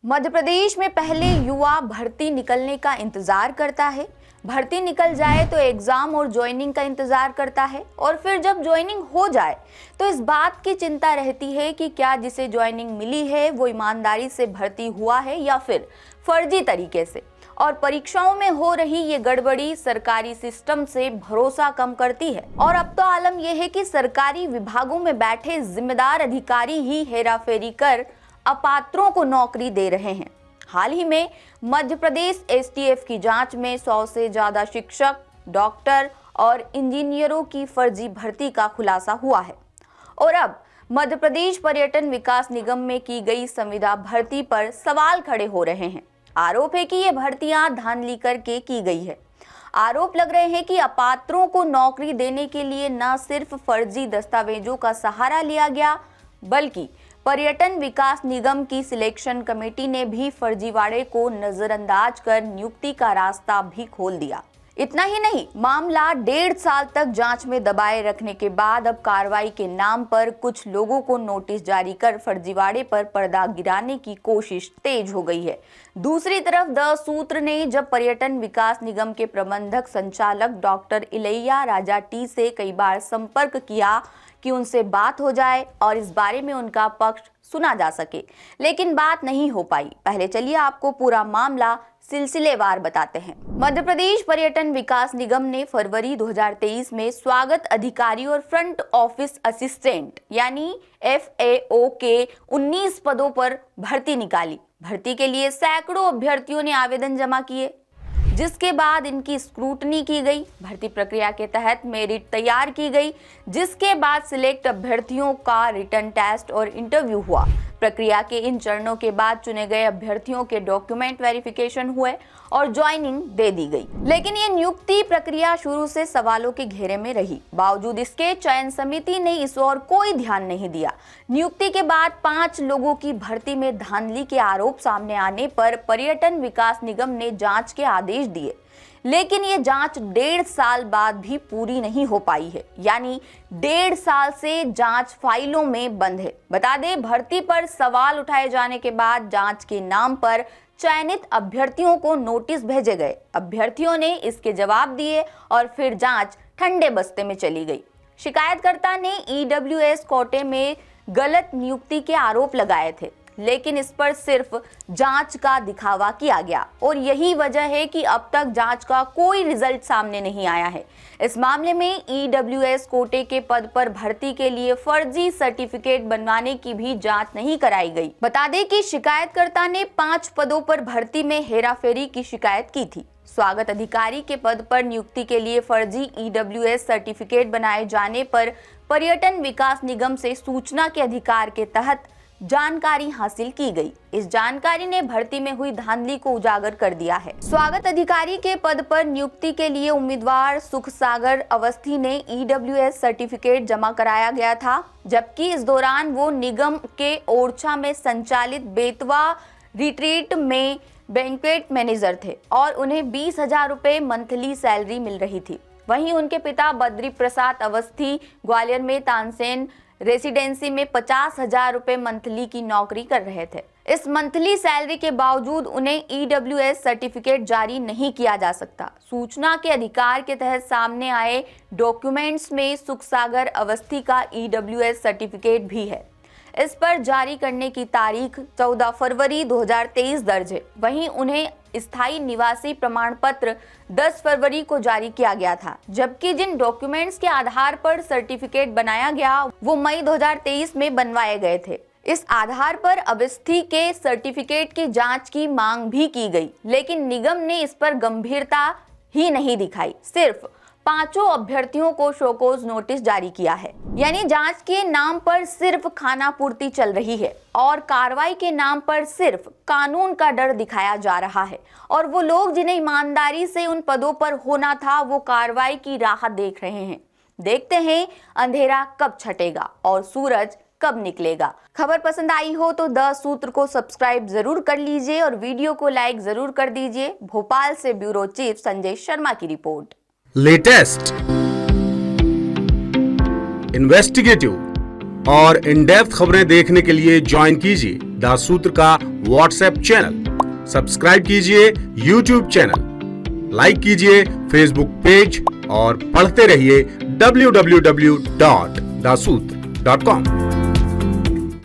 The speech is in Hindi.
मध्य प्रदेश में पहले युवा भर्ती निकलने का इंतजार करता है। भर्ती निकल जाए तो एग्जाम और ज्वाइनिंग का इंतजार करता है और फिर जब ज्वाइनिंग हो जाए तो इस बात की चिंता रहती है कि क्या जिसे ज्वाइनिंग मिली है वो ईमानदारी से भर्ती हुआ है या फिर फर्जी तरीके से। और परीक्षाओं में हो रही ये गड़बड़ी सरकारी सिस्टम से भरोसा कम करती है। और अब तो आलम यह है कि सरकारी विभागों में बैठे जिम्मेदार अधिकारी ही हेराफेरी कर अपात्रों को नौकरी दे रहे हैं। हाल ही में मध्य प्रदेश एसटीएफ की जांच में 100 से ज्यादा शिक्षक, डॉक्टर और इंजीनियरों की फर्जी भर्ती का खुलासा हुआ है। और अब मध्य प्रदेश पर्यटन विकास निगम में की गई संविदा भर्ती पर सवाल खड़े हो रहे हैं। आरोप है कि ये भर्तियां धांधली करके की गई है। आरोप लग रहे हैं कि अपात्रों को नौकरी देने के लिए न सिर्फ फर्जी दस्तावेजों का सहारा लिया गया, बल्कि पर्यटन विकास निगम की सिलेक्शन कमेटी ने भी फर्जीवाड़े को नजरअंदाज कर नियुक्ति का रास्ता भी खोल दिया। इतना ही नहीं, मामला 1.5 साल तक जांच में दबाए रखने के बाद अब कार्रवाई के नाम पर कुछ लोगों को नोटिस जारी कर फर्जीवाड़े पर पर्दा गिराने की कोशिश तेज हो गई है। दूसरी तरफ द सूत्र ने जब पर्यटन विकास निगम के प्रबंधक संचालक डॉक्टर इलैया राजा टी से कई बार संपर्क किया कि उनसे बात हो जाए और इस बारे में उनका पक्ष सुना जा सके, लेकिन बात नहीं हो पाई। पहले चलिए आपको पूरा मामला सिलसिलेवार बताते हैं। मध्य प्रदेश पर्यटन विकास निगम ने फरवरी 2023 में स्वागत अधिकारी और फ्रंट ऑफिस असिस्टेंट यानी FAO के 19 पदों पर भर्ती निकाली। भर्ती के लिए सैकड़ों अभ्यर्थियों ने आवेदन जमा किए, जिसके बाद इनकी स्क्रूटनी की गई। भर्ती प्रक्रिया के तहत मेरिट तैयार की गई, जिसके बाद सिलेक्ट अभ्यर्थियों का रिटन टेस्ट और इंटरव्यू हुआ। प्रक्रिया के इन चरणों के बाद चुने गए अभ्यर्थियों के डॉक्यूमेंट वेरिफिकेशन हुए और ज्वाइनिंग दे दी गई। लेकिन ये नियुक्ति प्रक्रिया शुरू से सवालों के घेरे में रही। बावजूद इसके चयन समिति ने इस ओर कोई ध्यान नहीं दिया। नियुक्ति के बाद 5 लोगों की भर्ती में धांधली के आरोप सामने आने पर पर्यटन विकास निगम ने जांच के आदेश दिए, लेकिन ये जांच 1.5 साल बाद भी पूरी नहीं हो पाई है। यानी 1.5 साल से जांच फाइलों में बंद है। बता दें, भर्ती पर सवाल उठाए जाने के बाद जांच के नाम पर चयनित अभ्यर्थियों को नोटिस भेजे गए। अभ्यर्थियों ने इसके जवाब दिए और फिर जांच ठंडे बस्ते में चली गई। शिकायतकर्ता ने EWS कोटे में गलत नियुक्ति के आरोप लगाए थे, लेकिन इस पर सिर्फ जांच का दिखावा किया गया और यही वजह है कि अब तक जांच का कोई रिजल्ट सामने नहीं आया है। इस मामले में EWS कोटे के पद पर भर्ती के लिए फर्जी सर्टिफिकेट बनवाने की भी जांच नहीं कराई गई। बता दें कि शिकायतकर्ता ने 5 पदों पर भर्ती में हेराफेरी की शिकायत की थी। स्वागत अधिकारी के पद पर नियुक्ति के लिए फर्जी EWS सर्टिफिकेट बनाए जाने पर पर्यटन विकास निगम से सूचना के अधिकार के तहत जानकारी हासिल की गई। इस जानकारी ने भर्ती में हुई धांधली को उजागर कर दिया है। स्वागत अधिकारी के पद पर नियुक्ति के लिए उम्मीदवार सुखसागर अवस्थी ने EWS सर्टिफिकेट जमा कराया गया था, जबकि इस दौरान वो निगम के ओरछा में संचालित बेतवा रिट्रीट में बैंक्वेट मैनेजर थे और उन्हें 20,000 रुपए मंथली सैलरी मिल रही थी। वहीं उनके पिता बद्री प्रसाद अवस्थी ग्वालियर में तानसेन रेसिडेंसी में 50,000 रुपए मंथली की नौकरी कर रहे थे। इस मंथली सैलरी के बावजूद उन्हें EWS सर्टिफिकेट जारी नहीं किया जा सकता। सूचना के अधिकार के तहत सामने आए डॉक्यूमेंट्स में सुखसागर अवस्थी का EWS सर्टिफिकेट भी है। इस पर जारी करने की तारीख 14 फरवरी 2023 दर्ज है। वहीं उन्हें स्थायी निवासी प्रमाण पत्र 10 फरवरी को जारी किया गया था, जबकि जिन डॉक्यूमेंट्स के आधार पर सर्टिफिकेट बनाया गया वो मई 2023 में बनवाए गए थे। इस आधार पर अवस्थी के सर्टिफिकेट की जांच की मांग भी की गई, लेकिन निगम ने इस पर गंभीरता ही नहीं दिखाई। सिर्फ 5 अभ्यर्थियों को शोकॉज नोटिस जारी किया है। यानी जांच के नाम पर सिर्फ खाना पूर्ति चल रही है और कार्रवाई के नाम पर सिर्फ कानून का डर दिखाया जा रहा है। और वो लोग जिन्हें ईमानदारी से उन पदों पर होना था वो कार्रवाई की राह देख रहे हैं। देखते हैं अंधेरा कब छटेगा और सूरज कब निकलेगा। खबर पसंद आई हो तो द सूत्र को सब्सक्राइब जरूर कर लीजिए और वीडियो को लाइक जरूर कर दीजिए। भोपाल से ब्यूरो चीफ संजय शर्मा की रिपोर्ट। लेटेस्ट, इन्वेस्टिगेटिव, और इन डेप्थ खबरें देखने के लिए ज्वाइन कीजिए द सूत्र का व्हाट्सएप चैनल, सब्सक्राइब कीजिए यूट्यूब चैनल, लाइक कीजिए फेसबुक पेज और पढ़ते रहिए www.daसूत्र.com।